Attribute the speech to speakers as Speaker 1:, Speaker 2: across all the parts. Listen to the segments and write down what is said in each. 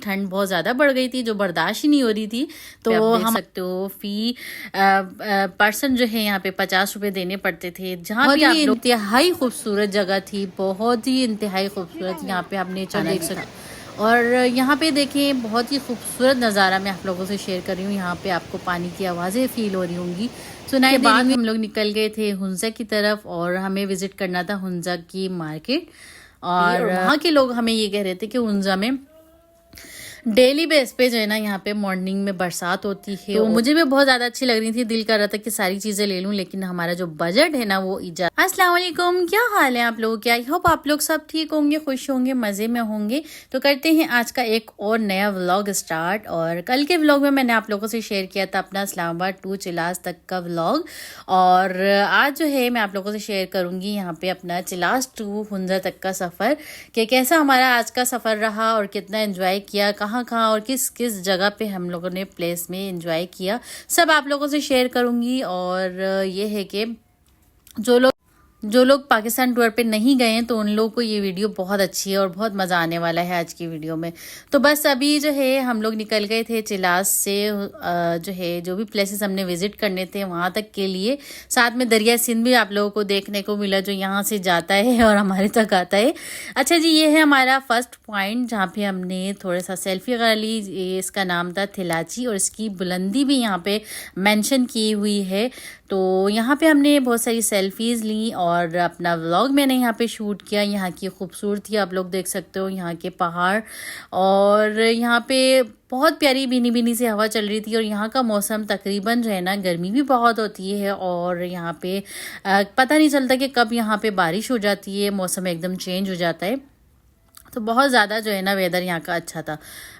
Speaker 1: ठंड बहुत ज़्यादा बढ़ गई थी जो बर्दाश्त ही नहीं हो रही थी। तो हम सकते हो फी पर्सन जो है यहाँ पे 50 रुपये देने पड़ते थे। जहाँ भी आप लोग इंतहाई खूबसूरत जगह थी, बहुत ही इंतहाई खूबसूरत। यहाँ पे आप नेचर देख सकते और यहाँ पे देखें बहुत ही खूबसूरत नज़ारा मैं आप लोगों से शेयर कर रही हूँ। यहाँ पे आपको पानी की आवाज़ें फील हो रही होंगी। सुनाई दे बाद हम लोग निकल गए थे हुंजा की तरफ और हमें विजिट करना था हुंजा की मार्केट। और वहाँ के लोग हमें ये कह रहे थे कि हुंजा में डेली बेस पे जो है ना यहाँ पे मॉर्निंग में बरसात होती है। तो मुझे भी बहुत ज्यादा अच्छी लग रही थी, दिल कर रहा था कि सारी चीजें ले लूं, लेकिन हमारा जो बजट है ना वो इजाज़त। अस्सलाम वालेकुम, क्या हाल है आप लोगों के? आई होप आप लोग सब ठीक होंगे, खुश होंगे, मजे में होंगे। तो करते हैं आज का एक और नया व्लॉग स्टार्ट। और कल के व्लॉग में मैंने आप लोगों से शेयर किया था अपना इस्लामाबाद टू चिलास तक का व्लॉग, और आज जो है मैं आप लोगों से शेयर करूंगी यहाँ पे अपना चिलास टू हुंजा तक का सफर, कि कैसा हमारा आज का सफर रहा और कितना एंजॉय किया, कहाँ और किस किस जगह पे हम लोगों ने प्लेस में एंजॉय किया, सब आप लोगों से शेयर करूंगी। और ये है कि जो लोग पाकिस्तान टूर पे नहीं गए हैं तो उन लोगों को ये वीडियो बहुत अच्छी है और बहुत मज़ा आने वाला है आज की वीडियो में। तो बस अभी जो है हम लोग निकल गए थे चिलास से, जो है जो भी प्लेसेस हमने विजिट करने थे वहाँ तक के लिए। साथ में दरिया सिंध भी आप लोगों को देखने को मिला जो यहाँ से जाता है और हमारे तक आता है। अच्छा जी, ये है हमारा फर्स्ट पॉइंट जहाँ पे हमने थोड़ा सा सेल्फी वगैरह ली। इसका नाम था थिलाची और इसकी बुलंदी भी यहाँ पे मेंशन की हुई है। तो यहाँ पे हमने बहुत सारी सेल्फीज़ ली और अपना व्लॉग मैंने यहाँ पे शूट किया। यहाँ की खूबसूरती आप लोग देख सकते हो, यहाँ के पहाड़, और यहाँ पे बहुत प्यारी भीनी भीनी सी हवा चल रही थी। और यहाँ का मौसम तकरीबन जो है ना गर्मी भी बहुत होती है और यहाँ पे पता नहीं चलता कि कब यहाँ पे बारिश हो जाती है, मौसम एकदम चेंज हो जाता है। तो बहुत ज़्यादा जो है ना वेदर यहाँ का अच्छा था।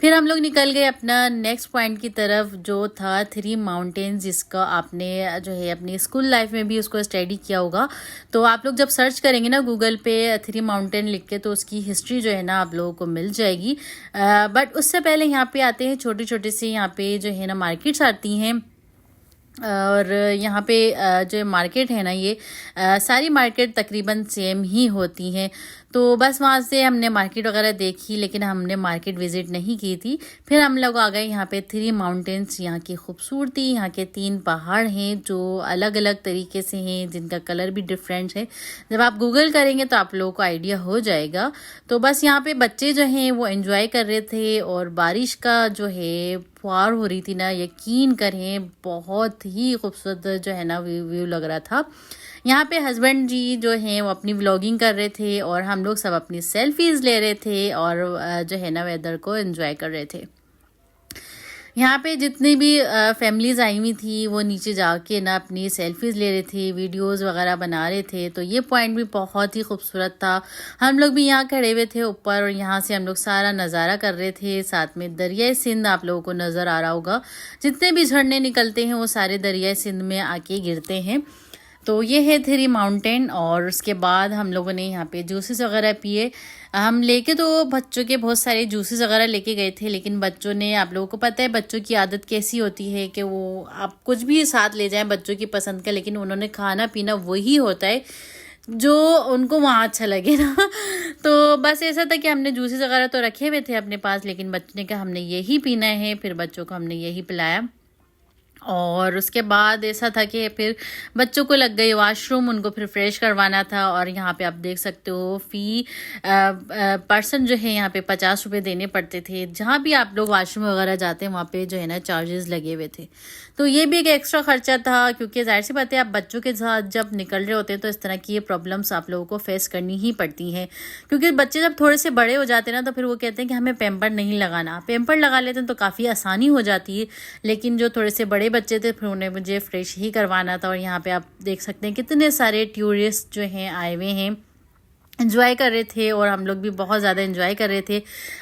Speaker 1: फिर हम लोग निकल गए अपना नेक्स्ट पॉइंट की तरफ जो था 3 माउंटेन्स, जिसका आपने जो है अपनी स्कूल लाइफ में भी उसको स्टडी किया होगा। तो आप लोग जब सर्च करेंगे ना गूगल पे 3 माउंटेन लिख के तो उसकी हिस्ट्री जो है ना आप लोगों को मिल जाएगी। बट उससे पहले यहाँ पे आते हैं छोटे छोटे से यहाँ पे जो है ना मार्केट्स आती हैं। और यहाँ पे जो मार्केट है ना ये सारी मार्केट तकरीबन सेम ही होती हैं। तो बस वहाँ से हमने मार्केट वगैरह देखी, लेकिन हमने मार्केट विजिट नहीं की थी। फिर हम लोग आ गए यहाँ पे 3 माउंटेन्स। यहाँ की खूबसूरती, यहाँ के 3 पहाड़ हैं जो अलग अलग तरीके से हैं, जिनका कलर भी डिफरेंट है। जब आप गूगल करेंगे तो आप लोगों को आइडिया हो जाएगा। तो बस यहाँ पे बच्चे जो हैं वो एंजॉय कर रहे थे और बारिश का जो है फुहार हो रही थी ना, यकीन करें बहुत ही खूबसूरत जो है ना व्यू लग रहा था। यहाँ पे हस्बैंड जी जो हैं वो अपनी व्लॉगिंग कर रहे थे और हम लोग सब अपनी सेल्फीज ले रहे थे और जो है ना वेदर को एंजॉय कर रहे थे। यहाँ पे जितनी भी फैमिलीज आई हुई थी वो नीचे जाके ना अपनी सेल्फीज ले रहे थे, वीडियोस वगैरह बना रहे थे। तो ये पॉइंट भी बहुत ही खूबसूरत था। हम लोग भी यहाँ खड़े हुए थे ऊपर और यहाँ से हम लोग सारा नज़ारा कर रहे थे। साथ में दरियाई सिंध आप लोगों को नज़र आ रहा होगा, जितने भी झरने निकलते हैं वो सारे दरियाई सिंध में आके गिरते हैं। तो ये है 3 माउंटेन। और उसके बाद हम लोगों ने यहाँ पे जूसेस वगैरह पिए। हम लेके तो बच्चों के बहुत सारे जूसेस वगैरह लेके गए थे, लेकिन बच्चों ने, आप लोगों को पता है बच्चों की आदत कैसी होती है कि वो आप कुछ भी साथ ले जाएं बच्चों की पसंद का, लेकिन उन्होंने खाना पीना वही होता है जो उनको वहाँ अच्छा लगे ना। तो बस ऐसा था कि हमने जूसेस वगैरह तो रखे हुए थे अपने पास, लेकिन बच्चे ने कहा हमने यही पीना है, फिर बच्चों को हमने यही पिलाया। और उसके बाद ऐसा था कि फिर बच्चों को लग गई वॉशरूम, उनको फिर फ्रेश करवाना था। और यहाँ पे आप देख सकते हो फ़ी पर्सन जो है यहाँ पे 50 रुपये देने पड़ते थे। जहाँ भी आप लोग वॉशरूम वगैरह जाते हैं वहाँ पे जो है ना चार्जेस लगे हुए थे। तो ये भी एक एक्स्ट्रा खर्चा था, क्योंकि जाहिर सी बात है आप बच्चों के साथ जब निकल रहे होते हैं तो इस तरह की ये प्रॉब्लम्स आप लोगों को फेस करनी ही पड़ती हैं। क्योंकि बच्चे जब थोड़े से बड़े हो जाते हैं ना तो फिर वो कहते हैं कि हमें पैम्पर नहीं लगाना। पैम्पर लगा लेते हैं तो काफ़ी आसानी हो जाती है, लेकिन जो थोड़े से बड़े बच्चे थे फिर उन्हें मुझे फ्रेश ही करवाना था। और यहाँ पे आप देख सकते हैं कितने सारे टूरिस्ट जो हैं आए हुए हैं, एंजॉय कर रहे थे और हम लोग भी बहुत ज़्यादा एंजॉय कर रहे थे।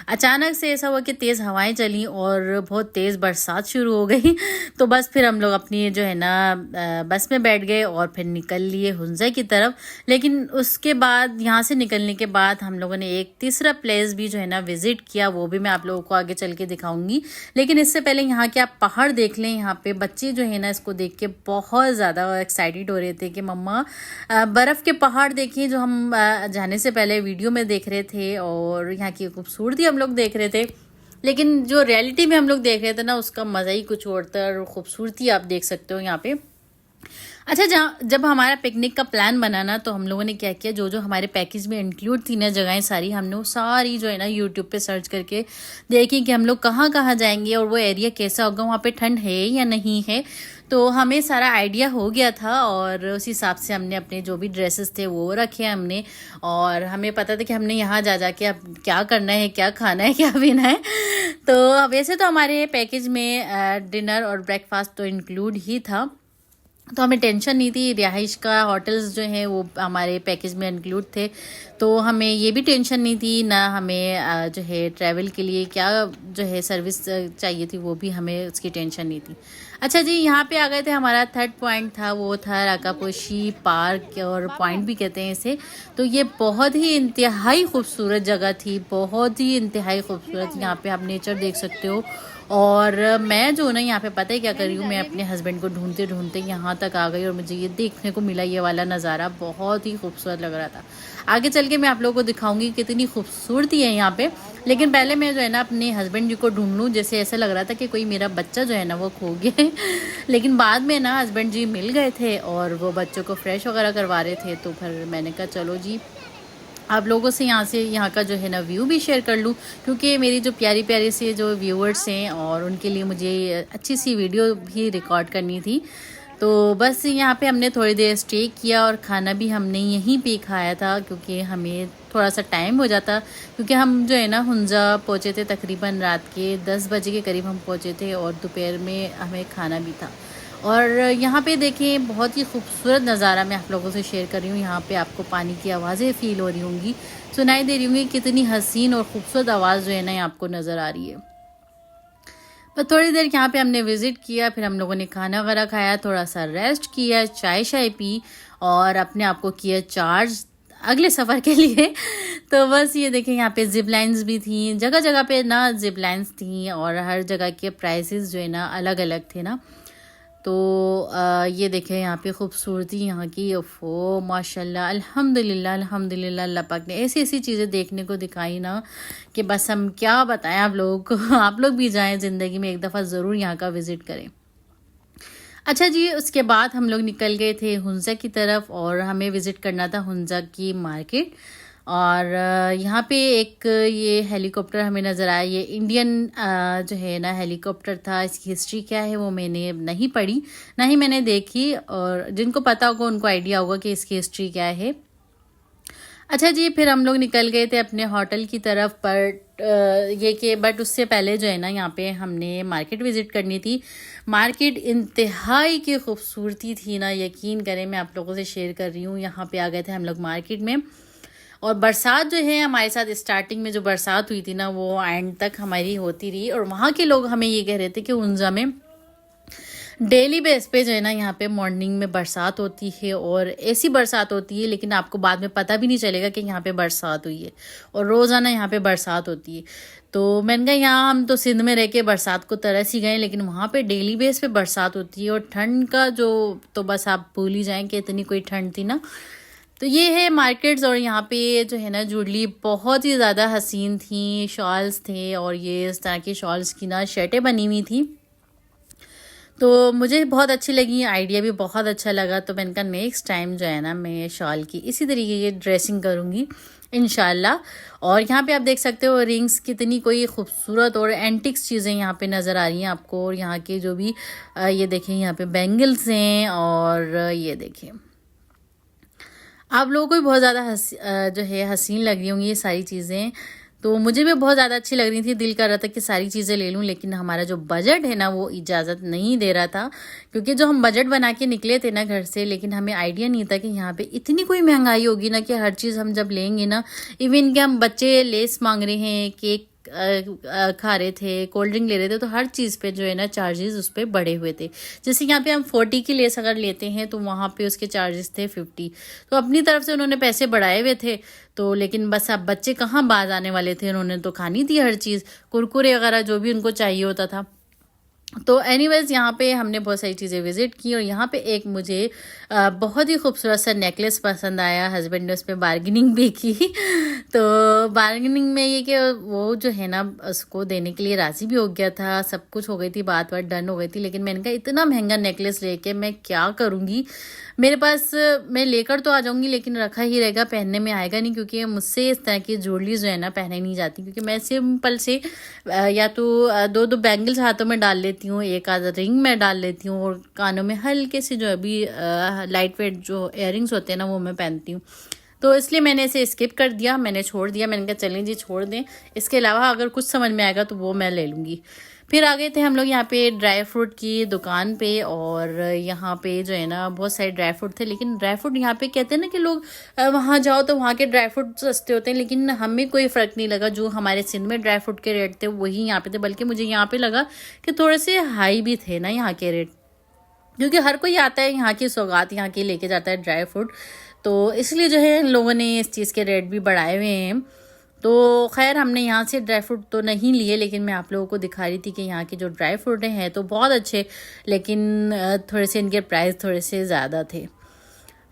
Speaker 1: अचानक से ऐसा हुआ कि तेज़ हवाएं चली और बहुत तेज़ बरसात शुरू हो गई। तो बस फिर हम लोग अपनी जो है ना बस में बैठ गए और फिर निकल लिए हुंजा की तरफ। लेकिन उसके बाद यहाँ से निकलने के बाद हम लोगों ने एक तीसरा प्लेस भी जो है ना विज़िट किया, वो भी मैं आप लोगों को आगे चल के दिखाऊंगी। लेकिन इससे पहले यहाँ के आप पहाड़ देख लें। यहाँ पे बच्चे जो है ना इसको देख के बहुत ज़्यादा एक्साइटेड हो रहे थे कि मम्मा बर्फ़ के पहाड़ देखिए, जो हम जाने से पहले वीडियो में देख रहे थे और यहाँ की खूबसूरती हम लोग देख रहे थे। लेकिन जो रियलिटी में हम लोग देख रहे थे ना, उसका मज़ा ही कुछ और था और खूबसूरती आप देख सकते हो यहाँ पे। अच्छा, जब हमारा पिकनिक का प्लान बना ना, तो हम लोगों ने क्या किया, जो जो हमारे पैकेज में इंक्लूड थी ना जगहें सारी, हमने वो सारी जो है ना यूट्यूब पे सर्च करके देखी कि हम लोग कहाँ कहाँ जाएंगे और वो एरिया कैसा होगा, वहाँ पे ठंड है या नहीं है। तो हमें सारा आइडिया हो गया था और उस हिसाब से हमने अपने जो भी ड्रेसेस थे वो रखे हमने, और हमें पता था कि हमने यहाँ जा जा के अब क्या करना है, क्या खाना है, क्या पीना है। तो वैसे तो हमारे पैकेज में डिनर और ब्रेकफास्ट तो इंक्लूड ही था, तो हमें टेंशन नहीं थी। रिहाइश का होटल्स जो हैं वो हमारे पैकेज में इंक्लूड थे, तो हमें ये भी टेंशन नहीं थी ना। हमें जो है ट्रैवल के लिए क्या जो है सर्विस चाहिए थी, वो भी हमें उसकी टेंशन नहीं थी। अच्छा जी, यहाँ पे आ गए थे। हमारा थर्ड पॉइंट था, वो था राकापोशी पार्क, और पॉइंट भी कहते हैं इसे। तो ये बहुत ही इंतहाई खूबसूरत जगह थी, बहुत ही इंतहाई खूबसूरत। यहाँ पे आप नेचर देख सकते हो। और मैं जो ना यहाँ पे पता है क्या कर रही हूँ, मैं अपने हस्बैंड को ढूंढते ढूंढते यहाँ तक आ गई और मुझे ये देखने को मिला, ये वाला नज़ारा बहुत ही खूबसूरत लग रहा था। आगे चल के मैं आप लोगों को दिखाऊंगी कितनी खूबसूरती है यहाँ पे, लेकिन पहले मैं जो है ना अपने हस्बैंड जी को ढूंढ लूँ। जैसे ऐसा लग रहा था कि कोई मेरा बच्चा जो है ना वो खो गया लेकिन बाद में ना हस्बैंड जी मिल गए थे और वो बच्चों को फ्रेश वगैरह करवा रहे थे। तो फिर मैंने कहा चलो जी, आप लोगों से यहाँ का जो है ना व्यू भी शेयर कर लूँ, क्योंकि मेरी जो प्यारी प्यारी से जो व्यूअर्स हैं और उनके लिए मुझे अच्छी सी वीडियो भी रिकॉर्ड करनी थी। तो बस यहाँ पे हमने थोड़ी देर स्टे किया और खाना भी हमने यहीं पे खाया था, क्योंकि हमें थोड़ा सा टाइम हो जाता, क्योंकि हम जो है ना हुंजा पहुँचे थे तकरीबन रात के 10 बजे के करीब हम पहुँचे थे, और दोपहर में हमें खाना भी था। और यहाँ पे देखें, बहुत ही खूबसूरत नज़ारा मैं आप लोगों से शेयर कर रही हूँ। यहाँ पे आपको पानी की आवाज़ें फील हो रही होंगी, सुनाई दे रही होंगी। कितनी हसीन और खूबसूरत आवाज़ जो है ना आपको नज़र आ रही है। पर थोड़ी देर यहाँ पे हमने विज़िट किया, फिर हम लोगों ने खाना वगैरह खाया, थोड़ा सा रेस्ट किया, चाय शाय पी और अपने आप को किया चार्ज अगले सफ़र के लिए। तो बस ये देखें, यहाँ पे जिप लाइन्स भी थी, जगह जगह पे ना जिप लाइन्स थी, और हर जगह के प्राइसेस जो है ना अलग अलग थे ना। तो ये देखें यहाँ पे खूबसूरती यहाँ की, ओफो माशाल्लाह, अल्हम्दुलिल्लाह अल्हम्दुलिल्लाह। अल्लाह पाक ने ऐसी ऐसी चीज़ें देखने को दिखाई ना कि बस हम क्या बताएं आप लोगों को। आप लोग भी जाएं, ज़िंदगी में एक दफ़ा ज़रूर यहाँ का विज़िट करें। अच्छा जी, उसके बाद हम लोग निकल गए थे हुंजा की तरफ, और हमें विज़िट करना था हुंजा की मार्केट। और यहाँ पे एक ये हेलीकॉप्टर हमें नज़र आया, ये इंडियन जो है ना हेलीकॉप्टर था। इसकी हिस्ट्री क्या है वो मैंने नहीं पढ़ी, ना ही मैंने देखी, और जिनको पता होगा उनको आइडिया होगा कि इसकी हिस्ट्री क्या है। अच्छा जी, फिर हम लोग निकल गए थे अपने होटल की तरफ, बट उससे पहले जो है ना यहाँ पे हमने मार्केट विज़िट करनी थी। मार्केट इंतहाई की खूबसूरती थी ना, यकीन करें, मैं आप लोगों से शेयर कर रही हूँ। यहाँ पे आ गए थे हम लोग मार्केट में, और बरसात जो है हमारे साथ स्टार्टिंग में जो बरसात हुई थी ना, वो एंड तक हमारी होती रही। और वहाँ के लोग हमें ये कह रहे थे कि हुंजा में डेली बेस पे जो है ना यहाँ पे मॉर्निंग में बरसात होती है, और ऐसी बरसात होती है लेकिन आपको बाद में पता भी नहीं चलेगा कि यहाँ पे बरसात हुई है, और रोज़ाना यहाँ पे बरसात होती है। तो मैंने कहा यहाँ हम तो सिंध में रह के बरसात को तरस ही गए, लेकिन वहाँ पे डेली बेस पे बरसात होती है। और ठंड का जो, तो बस आप भूल ही जाएं कि इतनी कोई ठंड थी ना। तो ये है मार्केट्स, और यहाँ पे जो है ना जुड़ली बहुत ही ज़्यादा हसीन थी, शॉल्स थे, और ये इस तरह की शॉल्स की ना शर्टें बनी हुई थी। तो मुझे बहुत अच्छी लगी, आइडिया भी बहुत अच्छा लगा। तो मैंने कहा नेक्स्ट टाइम जो है ना मैं शॉल की इसी तरीके की ड्रेसिंग करूँगी इंशाल्लाह। और यहाँ पे आप देख सकते हो रिंग्स, कितनी कोई खूबसूरत और एंटिक्स चीज़ें यहाँ पे नज़र आ रही हैं आपको। और यहाँ के जो भी ये देखें, यहाँ पे बैंगल्स हैं, और ये देखें आप लोगों को भी बहुत ज़्यादा जो है हसीन लग रही होंगी ये सारी चीज़ें। तो मुझे भी बहुत ज़्यादा अच्छी लग रही थी, दिल कर रहा था कि सारी चीज़ें ले लूं, लेकिन हमारा जो बजट है ना वो इजाज़त नहीं दे रहा था। क्योंकि जो हम बजट बना के निकले थे ना घर से, लेकिन हमें आइडिया नहीं था कि यहाँ पे इतनी कोई महंगाई होगी ना, कि हर चीज़ हम जब लेंगे ना, इवन कि हम बच्चे लेस मांग रहे हैं, केक खा रहे थे, कोल्ड ड्रिंक ले रहे थे, तो हर चीज़ पे जो है ना चार्जेस उस पर बढ़े हुए थे। जैसे यहाँ पे हम 40 की लेस अगर लेते हैं तो वहाँ पे उसके चार्जेस थे 50। तो अपनी तरफ से उन्होंने पैसे बढ़ाए हुए थे। तो लेकिन बस अब बच्चे कहाँ बाज आने वाले थे, उन्होंने तो खानी थी हर चीज़, कुरकुरे वगैरह जो भी उनको चाहिए होता था। तो एनीवेज़ यहाँ पे हमने बहुत सारी चीज़ें विज़िट की और यहाँ पे एक मुझे बहुत ही खूबसूरत सा नेकलेस पसंद आया। हस्बैंड ने उस पे बार्गेनिंग भी की तो बार्गेनिंग में ये कि वो जो है ना उसको देने के लिए राज़ी भी हो गया था, सब कुछ हो गई थी, बात डन हो गई थी। लेकिन मैंने कहा इतना महंगा नेकलेस लेके मैं क्या करूँगी, मेरे पास मैं लेकर तो आ जाऊँगी लेकिन रखा ही रहेगा, पहनने में आएगा नहीं, क्योंकि मुझसे इस तरह की ज्वेलरी जो है ना पहने नहीं जाती। क्योंकि मैं सिंपल से या तो दो दो बैंगल्स हाथों में डाल लेती हूँ, एक आधा रिंग में डाल लेती हूँ और कानों में हल्के से जो अभी लाइट वेट जो इयररिंग्स होते हैं ना वो मैं पहनती हूँ। तो इसलिए मैंने इसे स्किप कर दिया, मैंने छोड़ दिया। मैंने कहा चलें जी छोड़ दें, इसके अलावा अगर कुछ समझ में आएगा तो वो मैं ले लूँगी। फिर आ गए थे हम लोग यहाँ पे ड्राई फ्रूट की दुकान पे और यहाँ पे जो है ना बहुत सारे ड्राई फ्रूट थे। लेकिन ड्राई फ्रूट यहाँ पे कहते हैं ना कि लोग वहाँ जाओ तो वहाँ के ड्राई फ्रूट सस्ते होते हैं, लेकिन हमें कोई फ़र्क नहीं लगा। जो हमारे सिंध में ड्राई फ्रूट के रेट थे वही यहाँ पे थे, बल्कि मुझे यहाँ पे लगा कि थोड़े से हाई भी थे ना यहाँ के रेट, क्योंकि हर कोई आता है यहाँ की सौगात यहाँ की लेके जाता है ड्राई फ्रूट, तो इसलिए जो है लोगों ने इस चीज़ के रेट भी बढ़ाए हुए हैं। तो खैर हमने यहाँ से ड्राई फ्रूट तो नहीं लिए, लेकिन मैं आप लोगों को दिखा रही थी कि यहाँ के जो ड्राई फ्रूट हैं तो बहुत अच्छे, लेकिन थोड़े से इनके प्राइस थोड़े से ज़्यादा थे।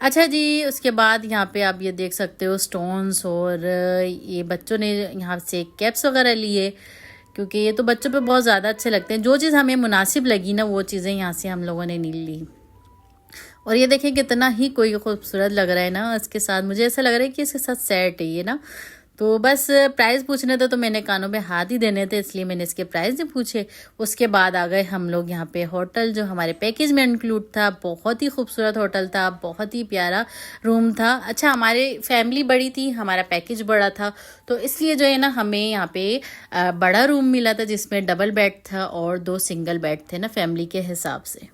Speaker 1: अच्छा जी, उसके बाद यहाँ पे आप ये देख सकते हो स्टोन्स, और ये बच्चों ने यहाँ से कैप्स वगैरह लिए, क्योंकि ये तो बच्चों पे बहुत ज़्यादा अच्छे लगते हैं। जो चीज़ हमें मुनासिब लगी ना वो चीज़ें यहाँ से हम लोगों ने नहीं ली। और ये देखें कितना ही कोई खूबसूरत लग रहा है ना, इसके साथ मुझे ऐसा लग रहा है कि इसके साथ सेट है ये ना। तो बस प्राइस पूछने थे तो मैंने कानों पे हाथ ही देने थे, इसलिए मैंने इसके प्राइस नहीं पूछे। उसके बाद आ गए हम लोग यहाँ पे होटल जो हमारे पैकेज में इंक्लूड था। बहुत ही खूबसूरत होटल था, बहुत ही प्यारा रूम था। अच्छा, हमारी फैमिली बड़ी थी, हमारा पैकेज बड़ा था, तो इसलिए जो है ना हमें यहाँ पे बड़ा रूम मिला था जिसमें डबल बेड था और 2 सिंगल बेड थे ना फैमिली के हिसाब से।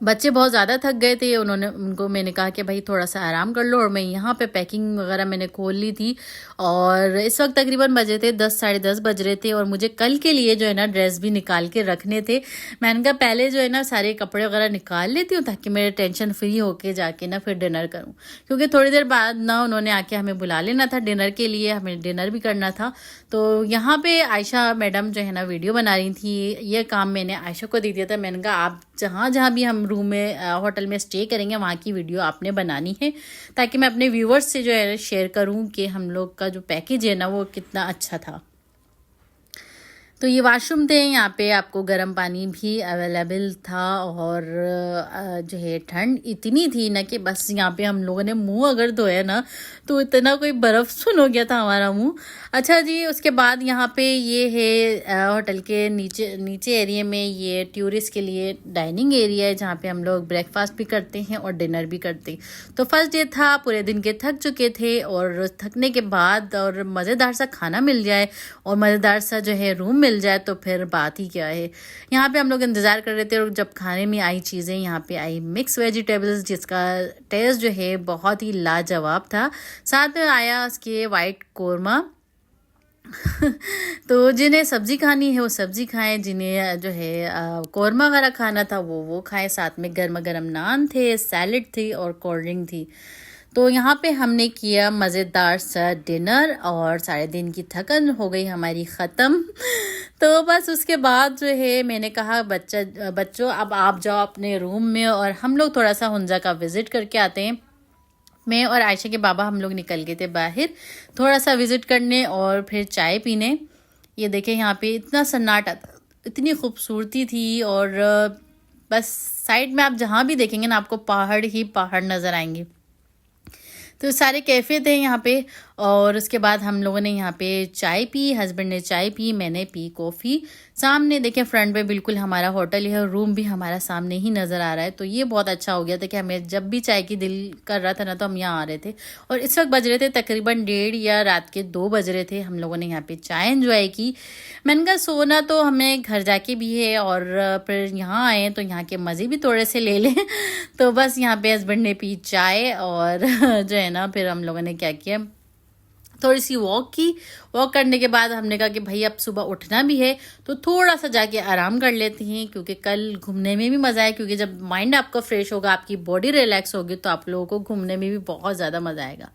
Speaker 1: बच्चे बहुत ज़्यादा थक गए थे, उनको मैंने कहा कि भाई थोड़ा सा आराम कर लो, और मैं यहाँ पे पैकिंग वगैरह मैंने खोल ली थी। और इस वक्त तकरीबन बजे थे 10 साढ़े 10 बज रहे थे, और मुझे कल के लिए जो है ना ड्रेस भी निकाल के रखने थे। मैंने कहा पहले जो है ना सारे कपड़े वगैरह निकाल लेती हूँ ताकि मेरे टेंशन फ्री होके जाके ना फिर डिनर करूँ, क्योंकि थोड़ी देर बाद ना उन्होंने आके हमें बुला लेना था डिनर के लिए, हमें डिनर भी करना था। तो यहाँ पे आयशा मैडम जो है ना वीडियो बना रही थी, ये काम मैंने आयशा को दे दिया था। मैंने कहा आप जहाँ जहाँ भी हम रूम में होटल में स्टे करेंगे वहाँ की वीडियो आपने बनानी है, ताकि मैं अपने व्यूवर्स से जो है शेयर करूँ कि हम लोग का जो पैकेज है ना वो कितना अच्छा था। तो ये वॉशरूम थे, यहाँ पे आपको गर्म पानी भी अवेलेबल था, और जो है ठंड इतनी थी ना कि बस यहाँ पे हम लोगों ने मुंह अगर धोया ना तो इतना कोई बर्फ़ सुन हो गया था हमारा मुंह। अच्छा जी, उसके बाद यहाँ पे ये है होटल के नीचे एरिया में ये टूरिस्ट के लिए डाइनिंग एरिया है, जहाँ पे हम लोग ब्रेकफास्ट भी करते हैं और डिनर भी करते हैं। तो फर्स्ट डे था, पूरे दिन के थक चुके थे, और थकने के बाद और मज़ेदार सा खाना मिल जाए और मज़ेदार सा जो है रूम मिल जाए तो फिर बात ही क्या है। यहाँ पे हम लोग इंतज़ार कर रहे थे, और जब खाने में आई चीज़ें यहाँ पे आई मिक्स वेजिटेबल्स, जिसका टेस्ट जो है बहुत ही लाजवाब था। साथ में आया उसके वाइट कोरमा। तो जिन्हें सब्जी खानी है वो सब्जी खाएं, जिन्हें जो है कोरमा वगैरह खाना था वो खाएं। साथ में गर्मा गर्म नान थे, सैलड थी और कोल्ड ड्रिंक थी। तो यहाँ पे हमने किया मज़ेदार सा डिनर, और सारे दिन की थकन हो गई हमारी ख़त्म। तो बस उसके बाद जो है मैंने कहा बच्चों अब आप जाओ अपने रूम में, और हम लोग थोड़ा सा हुंजा का विज़िट करके आते हैं। मैं और आयशा के बाबा हम लोग निकल गए थे बाहर थोड़ा सा विज़िट करने और फिर चाय पीने। ये देखें यहाँ पे इतना सन्नाटा था, इतनी खूबसूरती थी, और बस साइड में आप जहाँ भी देखेंगे ना आपको पहाड़ ही पहाड़ नज़र आएंगे। तो सारे कैफ़े थे यहाँ पे, और उसके बाद हम लोगों ने यहाँ पे चाय पी, हस्बैंड ने चाय पी, मैंने पी कॉफ़ी। सामने देखें फ्रंट पे बिल्कुल हमारा होटल है, रूम भी हमारा सामने ही नज़र आ रहा है। तो ये बहुत अच्छा हो गया था कि हमें जब भी चाय की दिल कर रहा था ना तो हम यहाँ आ रहे थे। और इस वक्त बज रहे थे तकरीबन 1:30 या रात के 2 बज रहे थे। हम लोगों ने यहाँ पे चाय एंजॉय की। मैंने कहा सोना तो हमें घर जाके भी है, और फिर यहाँ आए तो यहाँ के मज़े भी थोड़े से ले लें। तो बस यहाँ पे हस्बैंड ने पी चाय, और जो है ना फिर हम लोगों ने क्या किया, थोड़ी सी वॉक की। वॉक करने के बाद हमने कहा कि भाई अब सुबह उठना भी है तो थोड़ा सा जाके आराम कर लेते हैं, क्योंकि कल घूमने में भी मज़ा है। क्योंकि जब माइंड आपका फ्रेश होगा, आपकी बॉडी रिलैक्स होगी, तो आप लोगों को घूमने में भी बहुत ज़्यादा मज़ा आएगा।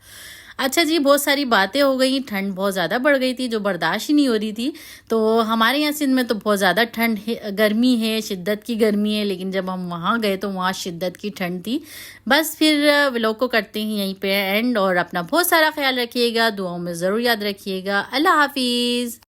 Speaker 1: अच्छा जी, बहुत सारी बातें हो गई, ठंड बहुत ज़्यादा बढ़ गई थी जो बर्दाश्त ही नहीं हो रही थी। तो हमारे यहाँ सिंध में तो बहुत ज़्यादा ठंड है, गर्मी है, शिद्दत की गर्मी है, लेकिन जब हम वहाँ गए तो वहाँ शिद्दत की ठंड थी। बस फिर व्लॉग को करते हैं यहीं पे एंड, और अपना बहुत सारा ख्याल रखिएगा, दुआओं में ज़रूर याद रखिएगा। अल्लाह हाफिज़।